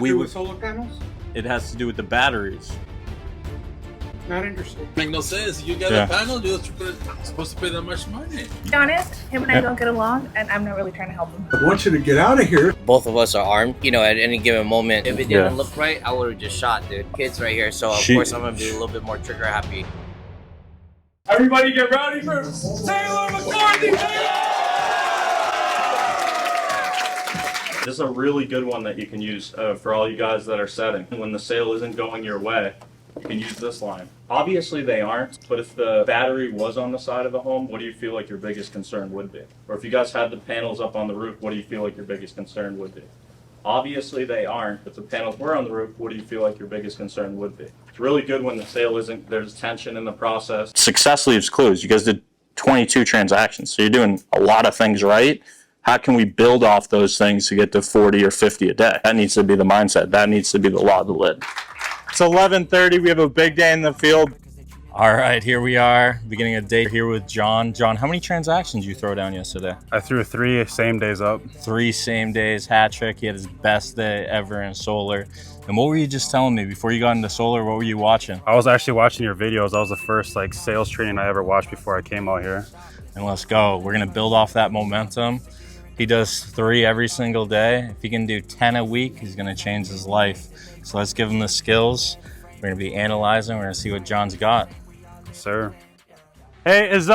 With solar panels? It has to do with the batteries. Not interested. Make no sense. You got a panel, you're supposed to pay that much money. To be honest, him and I don't get along, and I'm not really trying to help him. I want you to get out of here. Both of us are armed, you know, at any given moment. If it didn't look right, I would have just shot, dude. Kids right here, so of course I'm gonna be a little bit more trigger happy. Everybody get ready for Taylor McCarthy! This is a really good one that you can use for all you guys that are setting. When the sale isn't going your way, you can use this line. Obviously they aren't, but if the battery was on the side of the home, what do you feel like your biggest concern would be? Or if you guys had the panels up on the roof, what do you feel like your biggest concern would be? Obviously they aren't, but the panels were on the roof, what do you feel like your biggest concern would be? It's really good when the sale isn't, there's tension in the process. Success leaves clues. You guys did 22 transactions, so you're doing a lot of things right. How can we build off those things to get to 40 or 50 a day? That needs to be the mindset. That needs to be the law of the lid. It's 11:30. We have a big day in the field. All right, here we are, beginning a day here with John. John, how many transactions you throw down yesterday? I threw 3 same days up. 3 same days, hat trick. He had his best day ever in solar. And what were you just telling me before you got into solar? What were you watching? I was actually watching your videos. That was the first sales training I ever watched before I came out here. And let's go. We're gonna build off that momentum. He does 3 every single day. If he can do 10 a week, he's gonna change his life. So let's give him the skills. We're gonna be analyzing. We're gonna see what John's got. Sir. Hey, is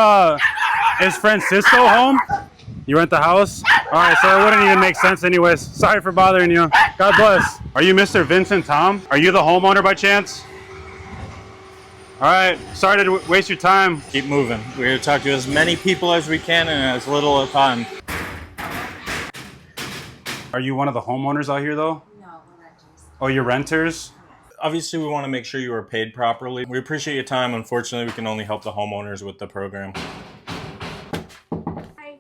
Francisco home? You rent the house? All right, so it wouldn't even make sense anyways. Sorry for bothering you. God bless. Are you Mr. Vincent Tom? Are you the homeowner by chance? All right, sorry to waste your time. Keep moving. We're gonna talk to as many people as we can in as little a time. Are you one of the homeowners out here though? No, we're renters. Oh, you're renters? Obviously, we want to make sure you are paid properly. We appreciate your time. Unfortunately, we can only help the homeowners with the program.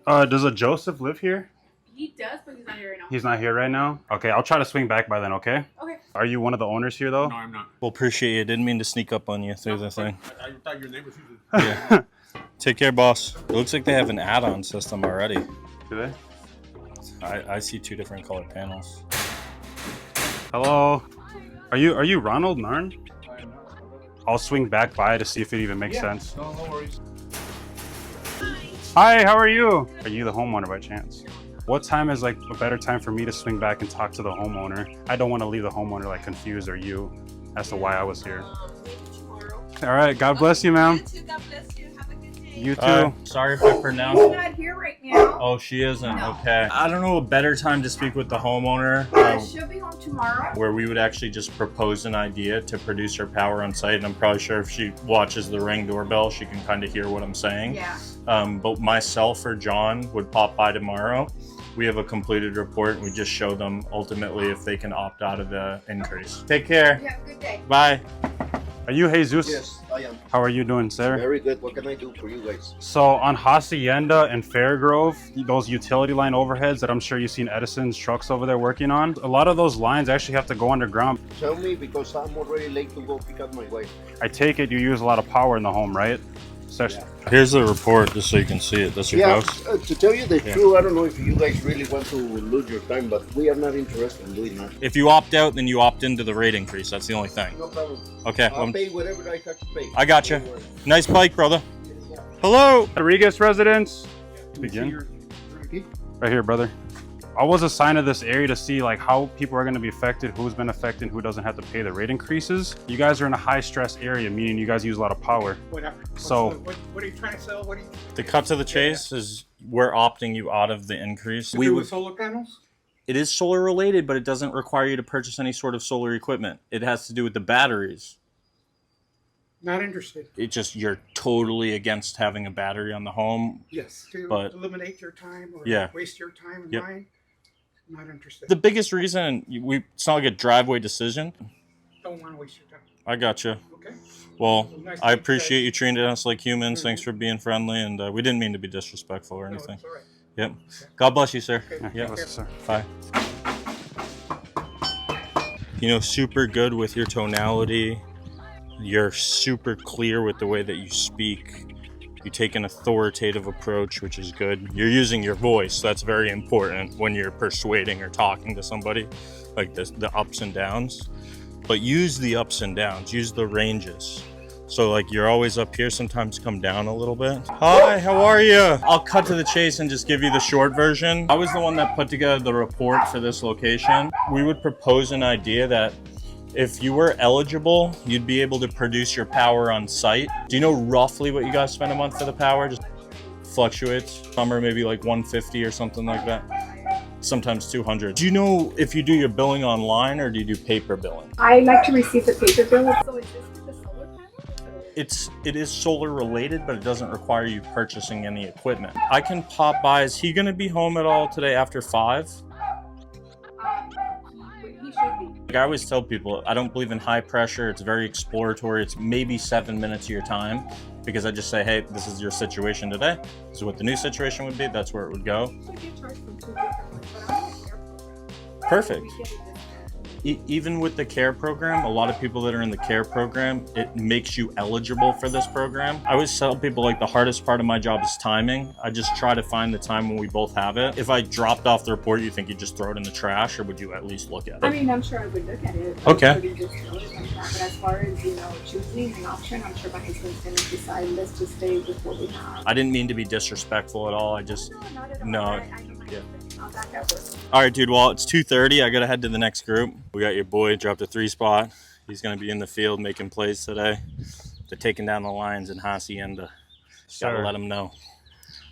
Hi. Does a Joseph live here? He does, but he's not here right now. He's not here right now? Okay, I'll try to swing back by then, okay? Okay. Are you one of the owners here though? No, I'm not. We'll appreciate you. Didn't mean to sneak up on you through the thing. I thought your neighbors used Yeah. Take care, boss. It looks like they have an add-on system already. Do they? I see 2 different colored panels. Hello. Are you Ronald Narn? I'll swing back by to see if it even makes sense. No worries. Hi, how are you? Are you the homeowner by chance? What time is a better time for me to swing back and talk to the homeowner? I don't want to leave the homeowner confused or you as to why I was here. Tomorrow. All right, God bless you, ma'am. God bless you. Have a good day. You too. Sorry if I pronounced He's it. not here right now. Oh, she isn't? No. Okay. I don't know a better time to speak with the homeowner She'll be home tomorrow. where we would actually just propose an idea to produce her power on site. And I'm probably sure if she watches the Ring doorbell, she can kind of hear what I'm saying. Yeah. But myself or John would pop by tomorrow. We have a completed report and we just show them ultimately if they can opt out of the increase. Take care. You have a good day. Bye. Are you Jesus? Yes, I am. How are you doing, sir? Very good. What can I do for you guys? So on Hacienda and Fairgrove, those utility line overheads that I'm sure you've seen Edison's trucks over there working on, a lot of those lines actually have to go underground. Tell me because I'm already late to go pick up my wife. I take it you use a lot of power in the home, right? Here's the report just so you can see it. That's your house? To tell you the truth, I don't know if you guys really want to lose your time, but we are not interested in doing that. If you opt out, then you opt into the rate increase. That's the only thing. No problem. Okay. I'll pay whatever I have to pay. I got you. Nice bike, brother. Hello. Rodriguez residence. Begin. Right here, brother. I was assigned to this area to see how people are going to be affected, who's been affected, who doesn't have to pay the rate increases. You guys are in a high stress area, meaning you guys use a lot of power. Whatever. So What are you trying to sell? What are you... The cut to the chase is we're opting you out of the increase. To do with solar panels? It is solar related, but it doesn't require you to purchase any sort of solar equipment. It has to do with the batteries. Not interested. It just, you're totally against having a battery on the home. Yes. To But- eliminate your time or Yeah. waste your time and Yep. mine. Not interested. The biggest reason, it's not like a driveway decision. Don't want to waste your time. I gotcha. Okay? Well, Nice I to meet you appreciate guys. you treating us like humans. Thanks for being friendly, and we didn't mean to be disrespectful or No, anything. it's all right. Yep. God bless you, sir. Okay. Yep. Okay. sir. Bye. Super good with your tonality. You're super clear with the way that you speak. You take an authoritative approach, which is good. You're using your voice. That's very important when you're persuading or talking to somebody, like the ups and downs. But use the ups and downs, use the ranges. So like you're always up here, sometimes come down a little bit. Hi, how are you? I'll cut to the chase and just give you the short version. I was the one that put together the report for this location. We would propose an idea that if you were eligible, you'd be able to produce your power on site. Do you know roughly what you guys spend a month for the power? Just fluctuates. Summer maybe like 150 or something like that. Sometimes 200. Do you know if you do your billing online or do you do paper billing? I like to receive the paper bill. So is this for the solar panel? It is solar related, but it doesn't require you purchasing any equipment. I can pop by. Is he gonna be home at all today after 5? He should be. Like I always tell people, I don't believe in high pressure. It's very exploratory. It's maybe 7 minutes of your time because I just say, hey, this is your situation today. This is what the new situation would be. That's where it would go. We get charged from 2 different ones, but I'm on the care program. Perfect. We get a discount. Even with the care program, a lot of people that are in the care program, it makes you eligible for this program. I always tell people like the hardest part of my job is timing. I just try to find the time when we both have it. If I dropped off the report, you think you'd just throw it in the trash or would you at least look at it? I mean, I'm sure I would look at it. Okay. I wouldn't just throw it like that. But as far as, choosing an option, I'm sure my husband's going to decide, let's just stay with what we have. I didn't mean to be disrespectful at all. I just, No, not at all. no. I know my Yeah. husband. I'll back at work. All right, dude. Well, it's 2:30. I gotta head to the next group. We got your boy dropped a 3 spot. He's gonna be in the field making plays today. They're taking down the Lions in Hacienda. Gotta let him know.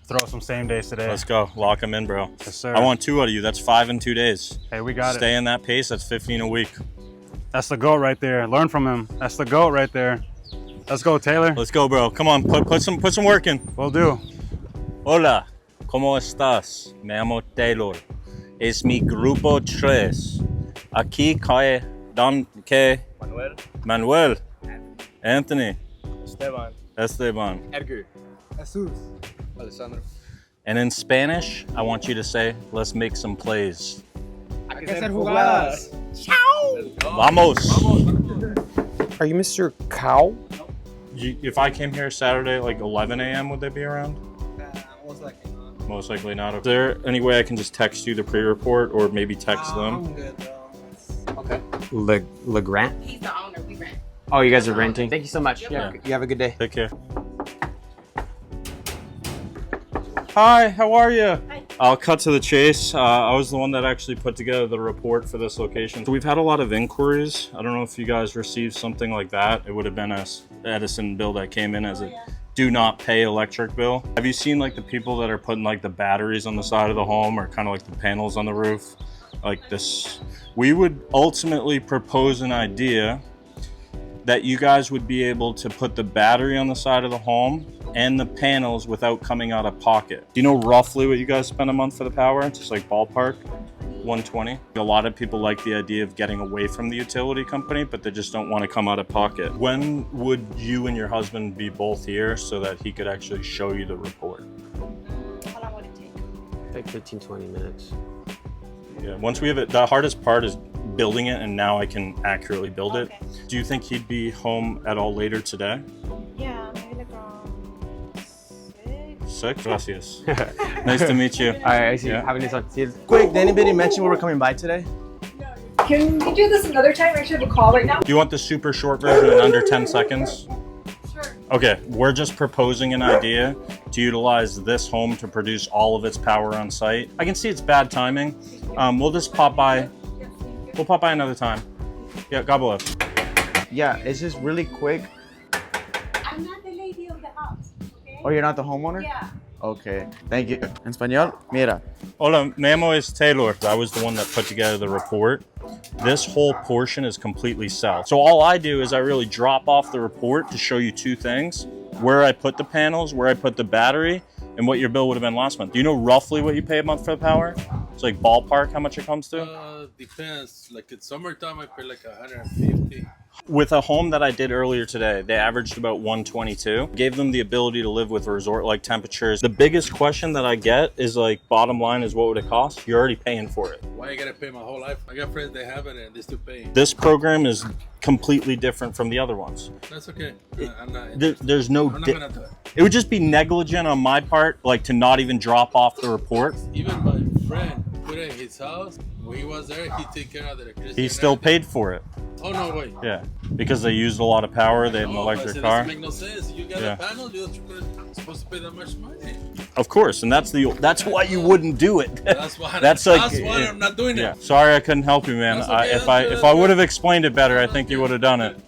Throw some same days today. Let's go. Lock him in, bro. Yes, sir. I want 2 out of you. That's 5 in 2 days. Hey, we got Stay it. in that pace. That's 15 a week. That's the GOAT right there. Learn from him. That's the GOAT right there. Let's go, Taylor. Let's go, bro. Come on. Put some work in. Will do. Hola. ¿Cómo estás? Me llamo Taylor. Es mi grupo 3. Aquí cae Don que Manuel. Anthony. Esteban. Edgar. Jesus. Alessandro. And in Spanish, I want you to say, let's make some plays. Hay que hacer jugadas. Vamos. Are you Mr. Cow? If I came here Saturday at like 11 a.m., would they be around? Most likely not. Most likely not. Is there any way I can just text you the pre-report or maybe text them? I'm good, though. Okay. LeGrant? He's the owner. We rent. Oh, you guys are renting? Thank you so much. Yeah. You have a good day. Take care. Hi, how are you? Hi. I'll cut to the chase. I was the one that actually put together the report for this location. So we've had a lot of inquiries. I don't know if you guys received something like that. It would have been a Edison bill that came in as a do not pay electric bill. Have you seen like the people that are putting like the batteries on the side of the home or kind of like the panels on the roof? Like this. We would ultimately propose an idea that you guys would be able to put the battery on the side of the home and the panels without coming out of pocket. Do you know roughly what you guys spend a month for the power? Just like ballpark? 120. A lot of people like the idea of getting away from the utility company, but they just don't want to come out of pocket. When would you and your husband be both here so that he could actually show you the report? How long would it take? Like 15, 20 minutes. Yeah, once we have it, the hardest part is building it, and now I can accurately build it. Do you think he'd be home at all later today? Yeah, maybe like around 6. 6? Gracias. Nice to meet you. All right, I see. Yeah. Have a nice one. See you. Quick, did anybody mention we were coming by today? Can we do this another time? I actually have a call right now. Do you want the super short version in under 10 seconds? Sure. Okay, we're just proposing an idea to utilize this home to produce all of its power on site. I can see it's bad timing. We'll just pop by. We'll pop by another time. Yeah, God bless. Yeah, it's just really quick. I'm not the lady of the house, okay? Oh, you're not the homeowner? Yeah. Okay, thank you. En español, mira. Hola, me llamo es Taylor. I was the one that put together the report. This whole portion is completely south. So all I do is I really drop off the report to show you 2 things. Where I put the panels, where I put the battery, and what your bill would have been last month. Do you know roughly what you pay a month for the power? It's like ballpark how much it comes to? Depends. Like in summertime, I pay like 150. With a home that I did earlier today, they averaged about 122. Gave them the ability to live with resort-like temperatures. The biggest question that I get is like, bottom line is what would it cost? You're already paying for it. Why I gotta pay my whole life? I got friends that have it and they still pay. This program is completely different from the other ones. That's okay. I'm not. There's no. I'm not gonna do it. It would just be negligent on my part, like to not even drop off the report. Even my friend put it in his house. When he was there, he took care of the electricity. He still paid for it. Oh no way. Yeah, because they used a lot of power. They had an electric It car. doesn't make no sense. You got a panel. You're supposed to pay that much money. Of course, and that's why you wouldn't do it. That's why. That's why I'm not doing it. Sorry, I couldn't help you, man. Okay, If I would have explained it better, I think you would have done it.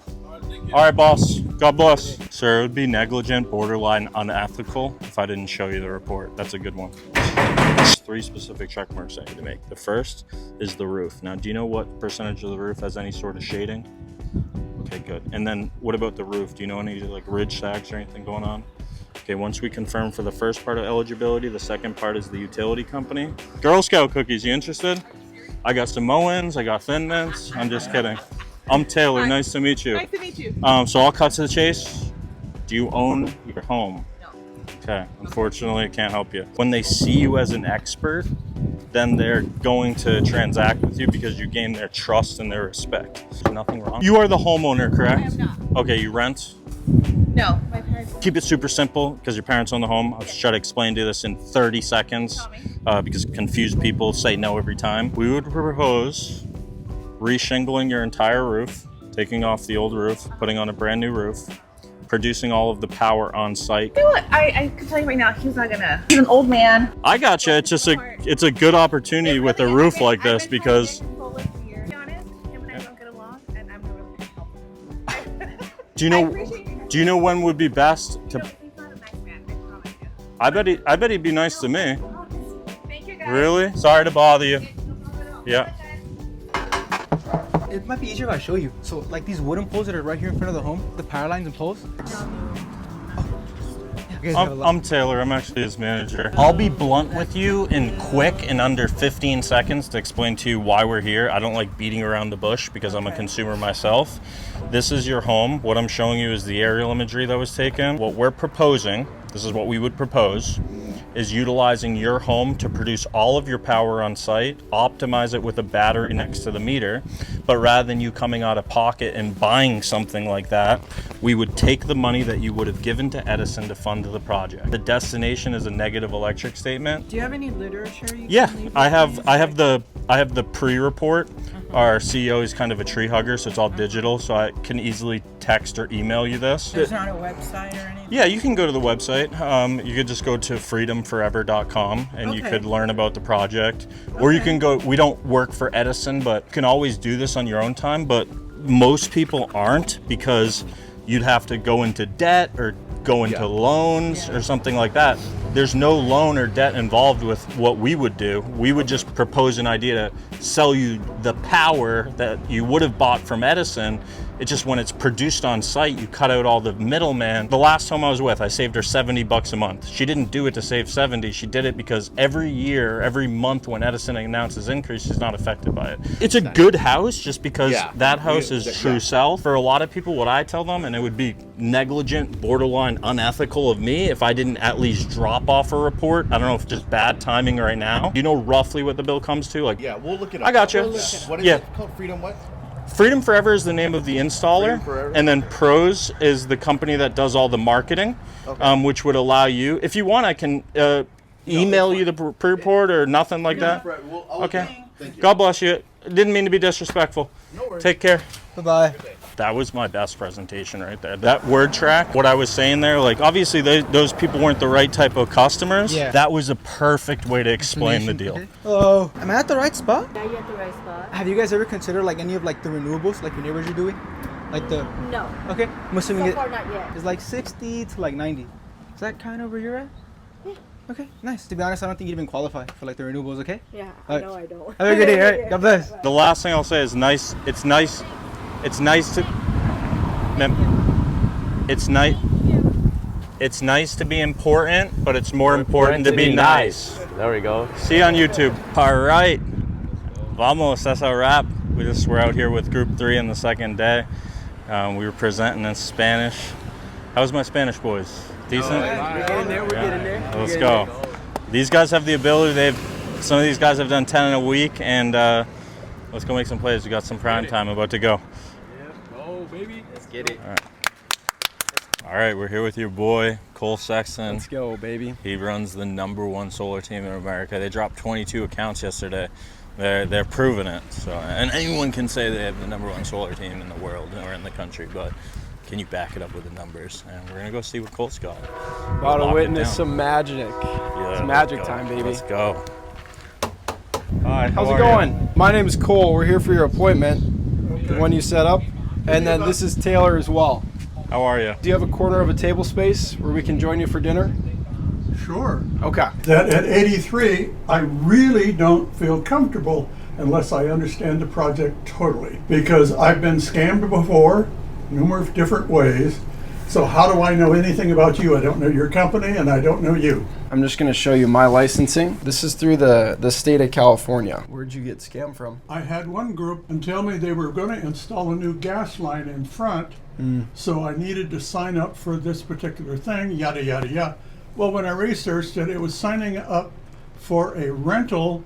All right, boss. God bless. Sir, it would be negligent, borderline unethical if I didn't show you the report. That's a good one. There's 3 specific check marks I need to make. The first is the roof. Now, do you know what percentage of the roof has any sort of shading? Okay, good. And then what about the roof? Do you know any like ridge sags or anything going on? Okay, once we confirm for the first part of eligibility, the second part is the utility company. Girl Scout cookies, you interested? I got Samoans, I got Thin Mints. I'm just kidding. I'm Taylor, Hi. nice to meet you. Nice to meet you. So I'll cut to the chase. Do you own your home? No. Okay, unfortunately I can't help you. When they see you as an expert, then they're going to transact with you because you gain their trust and their respect. There's nothing wrong. You are the homeowner, correct? I am not. Okay, you rent? No, my parents. Keep it super simple because your parents own the home. I'll try to explain to you this in 30 seconds because confused people say no every time. We would propose re-shingling your entire roof, taking off the old roof, putting on a brand new roof, producing all of the power on site. You know what? I can tell you right now, he's not gonna. He's an old man. I got you. It's just it's a good opportunity with a roof like this because. To be honest, him and I don't get along, and I'm not really gonna help him. Do you know when would be best to? He's not a nice man. I promise you. I bet he'd be nice to me. Thank you guys. Really? Sorry to bother you. Yeah. It might be easier if I show you. So, like these wooden poles that are right here in front of the home, the power lines and poles. I'm Taylor. I'm actually his manager. I'll be blunt with you in quick, in under 15 seconds to explain to you why we're here. I don't like beating around the bush because I'm a consumer myself. This is your home. What I'm showing you is the aerial imagery that was taken. What we're proposing, this is what we would propose, is utilizing your home to produce all of your power on site, optimize it with a battery next to the meter, but rather than you coming out of pocket and buying something like that, we would take the money that you would have given to Edison to fund the project. The destination is a negative electric statement. Do you have any literature? I have the pre-report. Our CEO is kind of a tree hugger, so it's all digital, so I can easily text or email you this. There's not a website or anything? Yeah, you can go to the website. You could just go to freedomforever.com and you could learn about the project. Or you can go, we don't work for Edison, but you can always do this on your own time, but most people aren't because you'd have to go into debt or go into loans or something like that. There's no loan or debt involved with what we would do. We would just propose an idea to sell you the power that you would have bought from Edison. It's just when it's produced on site, you cut out all the middleman. The last home I was with, I saved her $70 a month. She didn't do it to save 70. She did it because every year, every month when Edison announces increase, she's not affected by it. It's a good house just because that house is true self. For a lot of people, what I tell them, and it would be negligent, borderline unethical of me if I didn't at least drop off a report. I don't know if it's just bad timing right now. You know roughly what the bill comes to? Like, yeah, we'll look it up. I got you. What is it called? Freedom what? Freedom Forever is the name of the installer, and then Pros is the company that does all the marketing, which would allow you, if you want, I can email you the pre-report or nothing like that. Okay. God bless you. Didn't mean to be disrespectful. No worries. Take care. Bye-bye. That was my best presentation right there. That word track, what I was saying there, like obviously those people weren't the right type of customers. Yeah. That was a perfect way to explain the deal. Okay. Hello. Am I at the right spot? Yeah, you're at the right spot. Have you guys ever considered like any of like the renewables like your neighbors are doing? Like the... No. Okay. I'm assuming So far, not yet. it's like 60 to like 90. Is that kind of where you're at? Yeah. Okay, nice. To be honest, I don't think you even qualify for like the renewables, okay? Yeah, All I right. know I don't. Have a good day, all right? God bless. The last thing I'll say is nice. It's nice to... It's nice to be important, but it's more important to be nice. There we go. See you on YouTube. All right. Vamos, that's our wrap. We're out here with group 3 on the second day. We were presenting in Spanish. How's my Spanish, boys? Decent? We're getting there. We're getting there. Let's go. These guys have the ability. Some of these guys have done 10 in a week, and let's go make some plays. We got some prime time about to go. Go, baby. Let's get it. All right, we're here with your boy, Cole Sexton. Let's go, baby. He runs the #1 solar team in America. They dropped 22 accounts yesterday. They're proving it. So, and anyone can say they have the #1 solar team in the world or in the country, but can you back it up with the numbers? And we're gonna go see what Colt's got. About to Lock it witness down. some magic. Yeah, It's magic let's go. time, baby. Let's go. Hi, How's it going? My name is Cole. We're here for your appointment, the one you set up. And then this is Taylor as well. How are you? Do you have a corner of a table space where we can join you for dinner? Sure. Okay. That at 83, I really don't feel comfortable unless I understand the project totally. Because I've been scammed before, numerous different ways. So how do I know anything about you? I don't know your company and I don't know you. I'm just going to show you my licensing. This is through the state of California. Where'd you get scammed from? I had one group and tell me they were going to install a new gas line in front. So I needed to sign up for this particular thing, yada, yada, yada. Well, when I researched it, it was signing up for a rental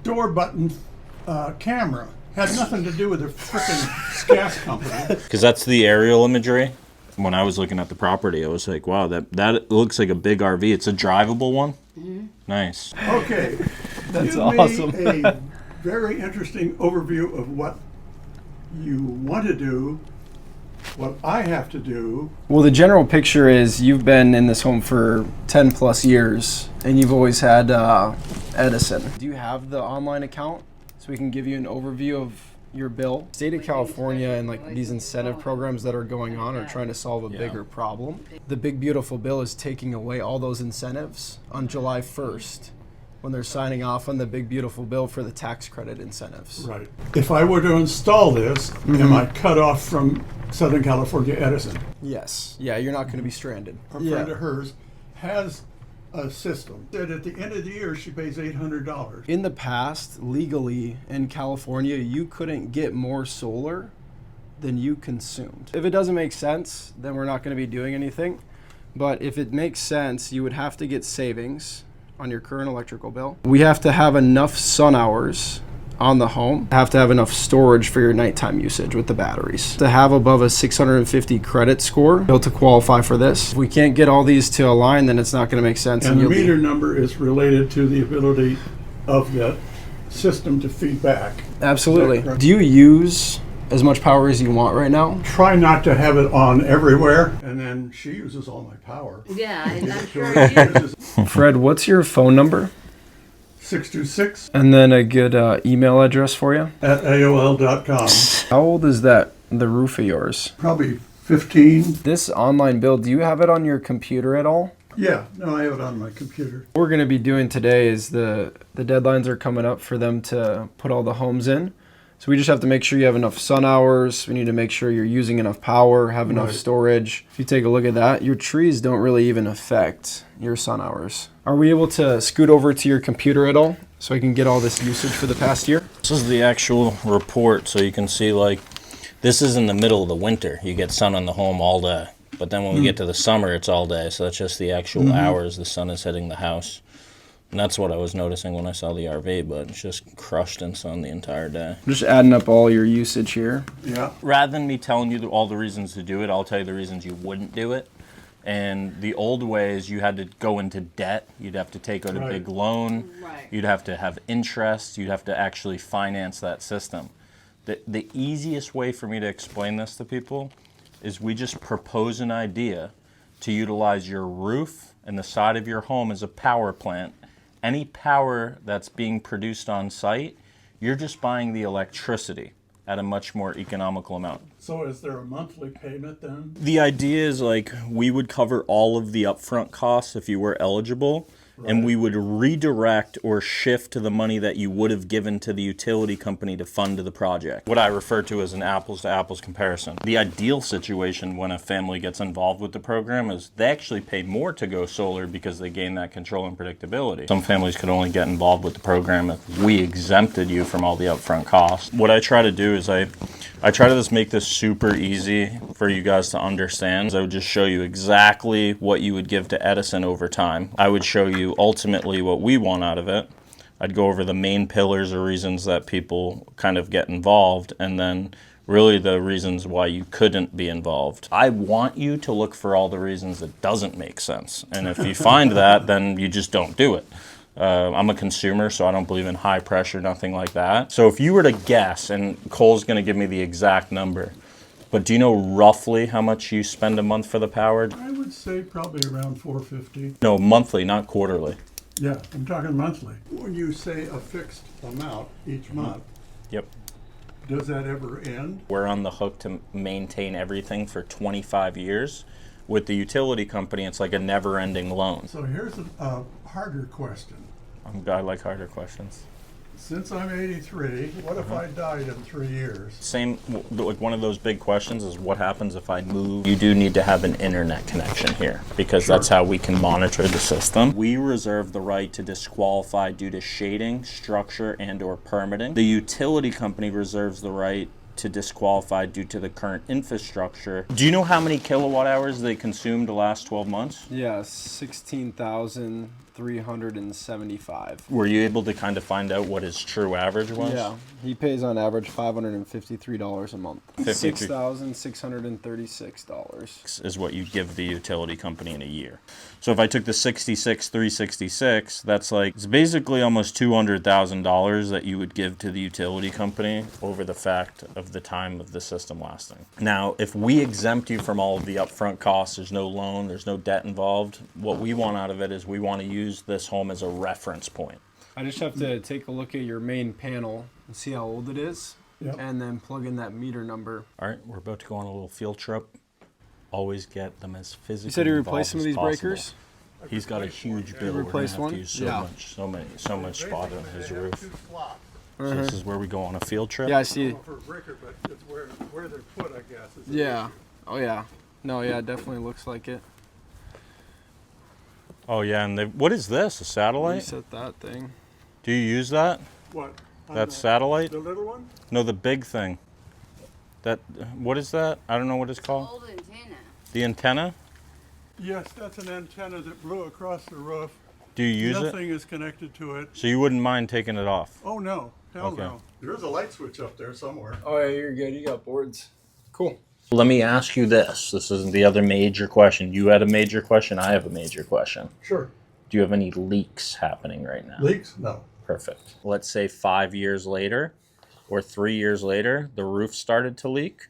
door button camera. Had nothing to do with the frickin' gas company. Because that's the aerial imagery. When I was looking at the property, I was like, wow, that looks like a big RV. It's a drivable one? Nice. Okay. That's Give awesome. me a very interesting overview of what you want to do, what I have to do. Well, the general picture is you've been in this home for 10 plus years and you've always had Edison. Do you have the online account so we can give you an overview of your bill? State of California and like these incentive programs that are going on are trying to solve a bigger problem. The big beautiful bill is taking away all those incentives on July 1st when they're signing off on the big beautiful bill for the tax credit incentives. Right. If I were to install this, am I cut off from Southern California Edison? Yes. Yeah, you're not going to be stranded. A friend of hers has a system that at the end of the year she pays $800. In the past, legally in California, you couldn't get more solar than you consumed. If it doesn't make sense, then we're not going to be doing anything. But if it makes sense, you would have to get savings on your current electrical bill. We have to have enough sun hours on the home, have to have enough storage for your nighttime usage with the batteries. To have above a 650 credit score, built to qualify for this. If we can't get all these to align, then it's not going to make sense. And the meter number is related to the ability of the system to feed back. Absolutely. Do you use as much power as you want right now? Try not to have it on everywhere, and then she uses all my power. Yeah, I'm sure you. Fred, what's your phone number? 626 And then a good email address for you? at AOL.com. How old is the roof of yours? Probably 15. This online bill, do you have it on your computer at all? Yeah, no, I have it on my computer. What we're going to be doing today is the deadlines are coming up for them to put all the homes in. So we just have to make sure you have enough sun hours. We need to make sure you're using enough power, have enough storage. If you take a look at that, your trees don't really even affect your sun hours. Are we able to scoot over to your computer at all so I can get all this usage for the past year? This is the actual report, so you can see, like, this is in the middle of the winter. You get sun on the home all day. But then when we get to the summer, it's all day. So that's just the actual hours the sun is hitting the house. And that's what I was noticing when I saw the RV, but it's just crushed in sun the entire day. I'm just adding up all your usage here. Yeah. Rather than me telling you all the reasons to do it, I'll tell you the reasons you wouldn't do it. And the old ways, you had to go into debt. You'd have to take out a big loan. Right. You'd have to have interest. You'd have to actually finance that system. The easiest way for me to explain this to people is we just propose an idea to utilize your roof and the side of your home as a power plant. Any power that's being produced on site, you're just buying the electricity at a much more economical amount. So is there a monthly payment then? The idea is, like, we would cover all of the upfront costs if you were eligible, and we would redirect or shift to the money that you would have given to the utility company to fund the project. What I refer to as an apples to apples comparison. The ideal situation when a family gets involved with the program is they actually pay more to go solar because they gain that control and predictability. Some families could only get involved with the program if we exempted you from all the upfront costs. What I try to do is I try to just make this super easy for you guys to understand. I would just show you exactly what you would give to Edison over time. I would show you ultimately what we want out of it. I'd go over the main pillars or reasons that people kind of get involved, and then really the reasons why you couldn't be involved. I want you to look for all the reasons it doesn't make sense. And if you find that, then you just don't do it. I'm a consumer, so I don't believe in high pressure, nothing like that. So if you were to guess, and Cole's going to give me the exact number, but do you know roughly how much you spend a month for the power? I would say probably around $450. No, monthly, not quarterly. Yeah, I'm talking monthly. When you say a fixed amount each month, Yep. does that ever end? We're on the hook to maintain everything for 25 years. With the utility company, it's like a never-ending loan. So here's a harder question. I like harder questions. Since I'm 83, what if I died in 3 years? Same, like one of those big questions is what happens if I move? You do need to have an internet connection here because that's how we can monitor the system. We reserve the right to disqualify due to shading, structure, and or permitting. The utility company reserves the right to disqualify due to the current infrastructure. Do you know how many kilowatt hours they consumed the last 12 months? Yeah, 16,375. Were you able to kind of find out what his true average was? Yeah, he pays on average $553 a month. 53 $6,636 is what you give the utility company in a year. So if I took the 66,366, that's like, it's basically almost $200,000 that you would give to the utility company over the fact of the time of the system lasting. Now, if we exempt you from all of the upfront costs, there's no loan, there's no debt involved, what we want out of it is we want to use this home as a reference point. I just have to take a look at your main panel and see how old it is, Yep. and then plug in that meter number. All right, we're about to go on a little field trip. Always get them as physically You said he involved replaced some of as these possible. breakers? He's got a huge bill. We're gonna replaced have one? to use Yeah. so much spot on his roof. So Uh-huh. this is where we go on a field trip. Yeah, I see. For a breaker, but it's where they're put, I guess. Is it? Yeah. Oh, yeah. No, yeah, it definitely looks like it. Oh yeah, and what is this? A satellite? Reset that thing. Do you use that? What? on That satellite? The little one? No, the big thing. What is that? I don't know what it's called. Old antenna. The antenna? Yes, that's an antenna that blew across the roof. Do you use it? Nothing is connected to it. So you wouldn't mind taking it off? Oh, no. Hell Okay. no. There's a light switch up there somewhere. Oh, yeah, you're good. You got boards. Cool. Let me ask you this. This isn't the other major question. You had a major question. I have a major question. Sure. Do you have any leaks happening right now? Leaks? No. Perfect. Let's say 5 years later or 3 years later, the roof started to leak.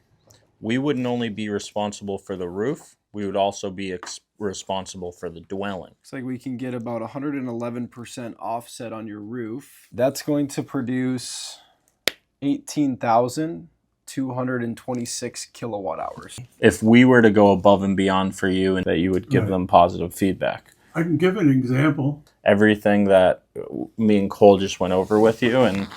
We wouldn't only be responsible for the roof, we would also be responsible for the dwelling. Looks like we can get about 111% offset on your roof. That's going to produce 18,226 kilowatt hours. If we were to go above and beyond for you and that you would give Right. them positive feedback. I can give an example. Everything that me and Cole just went over with you, and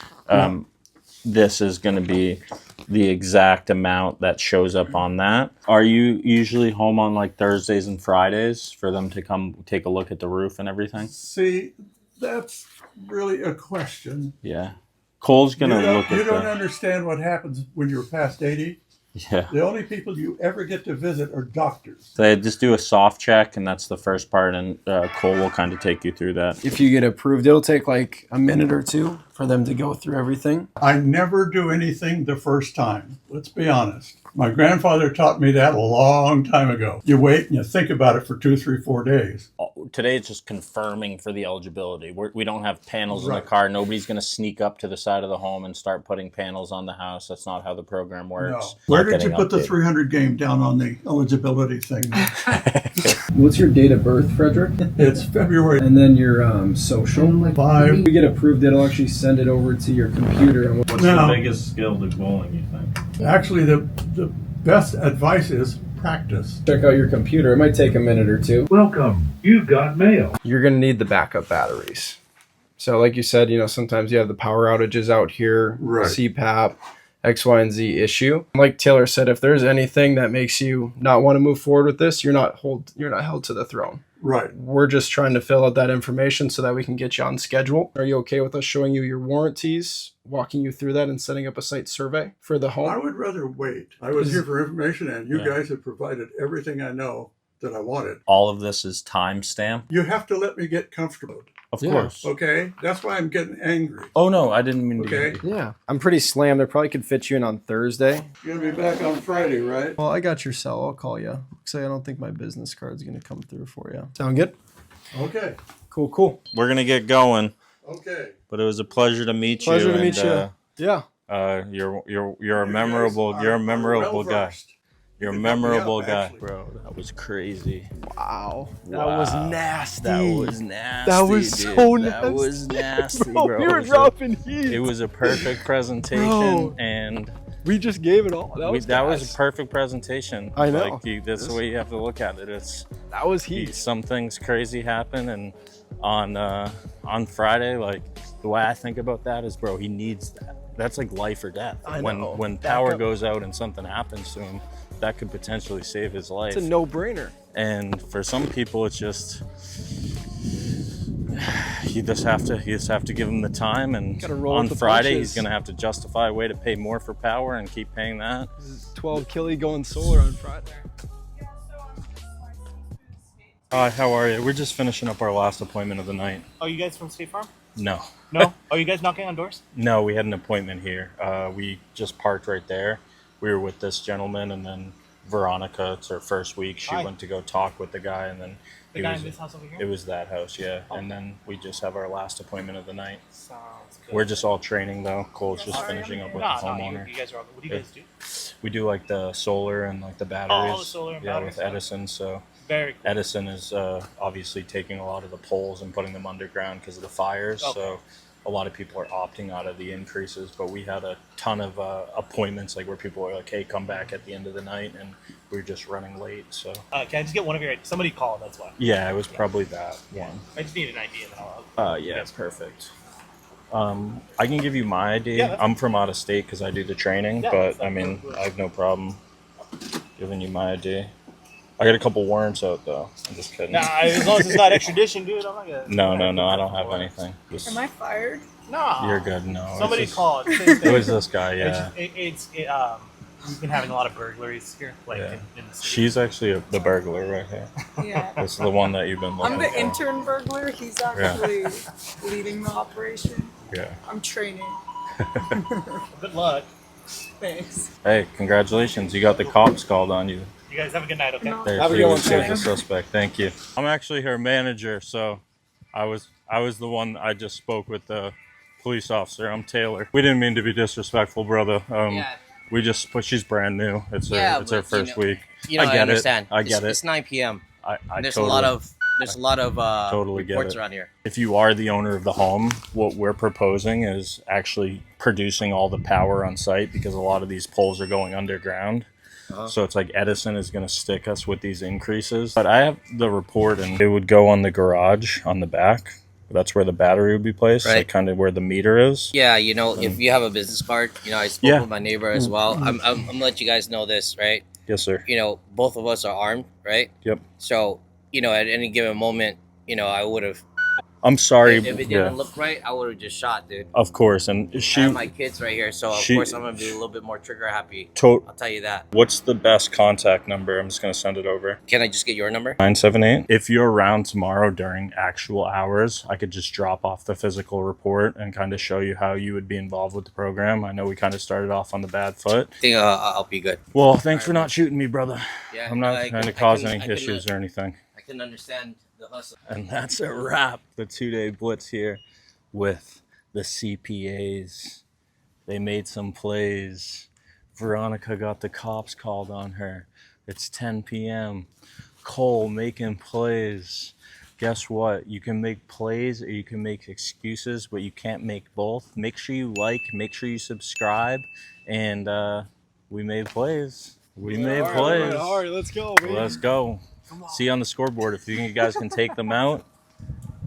this is going to be the exact amount that shows up on that. Are you usually home on like Thursdays and Fridays for them to come take a look at the roof and everything? See, that's really a question. Yeah. Cole's going to look You at don't the... understand what happens when you're past 80. Yeah. The only people you ever get to visit are doctors. They just do a soft check, and that's the first part, and Cole will kind of take you through that. If you get approved, it'll take like a minute or two for them to go through everything. I never do anything the first time. Let's be honest. My grandfather taught me that a long time ago. You wait and you think about it for 2, 3, 4 days. Today it's just confirming for the eligibility. We don't have panels in the Right. car. Nobody's going to sneak up to the side of the home and start putting panels on the house. That's not how the program works. No. Where did you put the 300 game down on the eligibility thing? What's your date of birth, Frederick? It's February. And then your social. 5. If we get approved, it'll actually send it over to your computer. And What's No. the biggest skill to bowling, you think? Actually, the best advice is practice. Check out your computer. It might take a minute or two. Welcome. You got mail. You're going to need the backup batteries. So like you said, sometimes you have the power outages out here, Right. CPAP, X, Y, and Z issue. Like Taylor said, if there's anything that makes you not want to move forward with this, you're not held to the throne. Right. We're just trying to fill out that information so that we can get you on schedule. Are you okay with us showing you your warranties, walking you through that, and setting up a site survey for the home? I would rather wait. I was here for information, and you guys have provided everything I know that I wanted. All of this is time stamped. You have to let me get comfortable. Of course. Okay? That's why I'm getting angry. Oh no, I didn't mean Okay? to. Yeah. I'm pretty slammed. I probably could fit you in on Thursday. You're going to be back on Friday, right? Well, I got your cell. I'll call you. Say I don't think my business card's going to come through for you. Sound good? Okay. Cool. We're gonna get going. Okay. But it was a pleasure to meet you. Pleasure to meet you. Yeah. You're a memorable guy. You're a memorable guy, bro. That was crazy. Wow. That was nasty. That was nasty. That was dude. so nasty. That was nasty, bro. We were dropping heat. It was a perfect presentation, Bro. and We just gave it all. that was a perfect presentation. I know. That's the way you have to look at it. That was heat. Some things crazy happen, and on Friday, like the way I think about that is, bro, he needs that. That's like life or death. I know. When power goes out and something happens to him, that could potentially save his life. It's a no-brainer. And for some people, it's just you just have to give him the time. And on Friday, he's gonna have to justify a way to pay more for power and keep paying that. 12 killie going solar on Friday. Hi, how are you? We're just finishing up our last appointment of the night. Oh, you guys from State Farm? No. No? Are you guys knocking on doors? No, we had an appointment here. We just parked right there. We were with this gentleman, and then Veronica, it's her first week. She went to go talk with the guy, and then The guy in this house over here? It was that house, yeah. And then we just have our last appointment of the night. Sounds good. We're just all training though. Cole's just finishing up with the homeowner. You guys are all, what do you guys do? We do like the solar and like the batteries. Oh, the solar and yeah, batteries. with Edison. So Very cool. Edison is obviously taking a lot of the poles and putting them underground because of the fires. Okay. So a lot of people are opting out of the increases, but we had a ton of appointments like where people were like, hey, come back at the end of the night, and we were just running late. So Can I just get one of your, somebody called, that's why. yeah, it was probably that one. I just need an idea. And I'll Yeah, perfect. I can give you my ID. Yeah, that's I'm from out of state because I do the training, Yeah, but I mean, I have no problem giving you my ID. I got a couple warrants out though. I'm just kidding. Nah, as long as it's not extradition, dude, I'm not gonna. No, I don't have anything. Just, Am I fired? Nah. you're good. No, it's Somebody just- called. It was this guy. Yeah, We've been having a lot of burglaries here, like Yeah. in the city. she's actually the burglar right here. Yeah. This is the one that you've been looking I'm the for. intern burglar. He's actually leading the operation. Yeah. I'm training. Good luck. Thanks. Hey, congratulations! You got the cops called on you. You guys have a good night, okay? There, Have a she good one, was sir. the suspect. Thank you. I'm actually her manager, so I was the one I just spoke with the police officer. I'm Taylor. We didn't mean to be disrespectful, brother. We just, but she's brand new. It's her first week. You know, I get understand. it. I get It's 9 p.m. I There's totally, a lot of totally get reports it. around here. If you are the owner of the home, what we're proposing is actually producing all the power on site because a lot of these poles are going underground. So it's like Edison is going to stick us with these increases. But I have the report, and it would go on the garage on the back. That's where the battery would be placed, Right. like kind of where the meter is. Yeah, you know, if you have a business card, you know, I spoke Yeah. with my neighbor as well. I'm gonna let you guys know this, right? Yes, sir. You know, both of us are armed, right? Yep. So, you know, at any given moment, you know, I would have. I'm sorry. If it didn't yeah, look right, I would have just shot, dude. of course. And I she, have my kids right here, so of she- course I'm gonna be a little bit more trigger happy. to- I'll tell you that. what's the best contact number? I'm just going to send it over. Can I just get your number? 978. If you're around tomorrow during actual hours, I could just drop off the physical report and kind of show you how you would be involved with the program. I know we kind of started off on the bad foot. I think I'll be good. Well, thanks for not shooting me, brother. Yeah, I'm not I trying to can- cause I any can issues or anything. I can understand the hustle. And that's a wrap. The 2-day blitz here with the CPAs. They made some plays. Veronica got the cops called on her. It's 10 p.m. Cole making plays. Guess what? You can make plays or you can make excuses, but you can't make both. Make sure you like, make sure you subscribe, and we made plays. We made plays. Let's go, baby. Let's go. See on the scoreboard if you think you guys can take them out.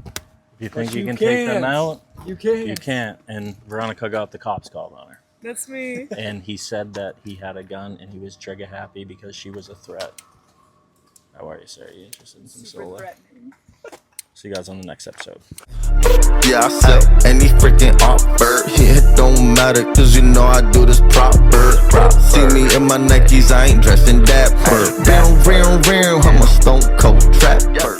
If you think you can take them out, you can't. You can't. And Veronica got the cops called on her. That's me. And he said that he had a gun and he was trigger happy because she was a threat. How are you, sir? Are you interested in some solo? See you guys on the next episode. Yeah, I sell any freaking offer. Yeah, it don't matter, cause you know I do this proper. See me in my Nikes, I ain't dressed in dapper. Ram, I'm a stone cold trapper.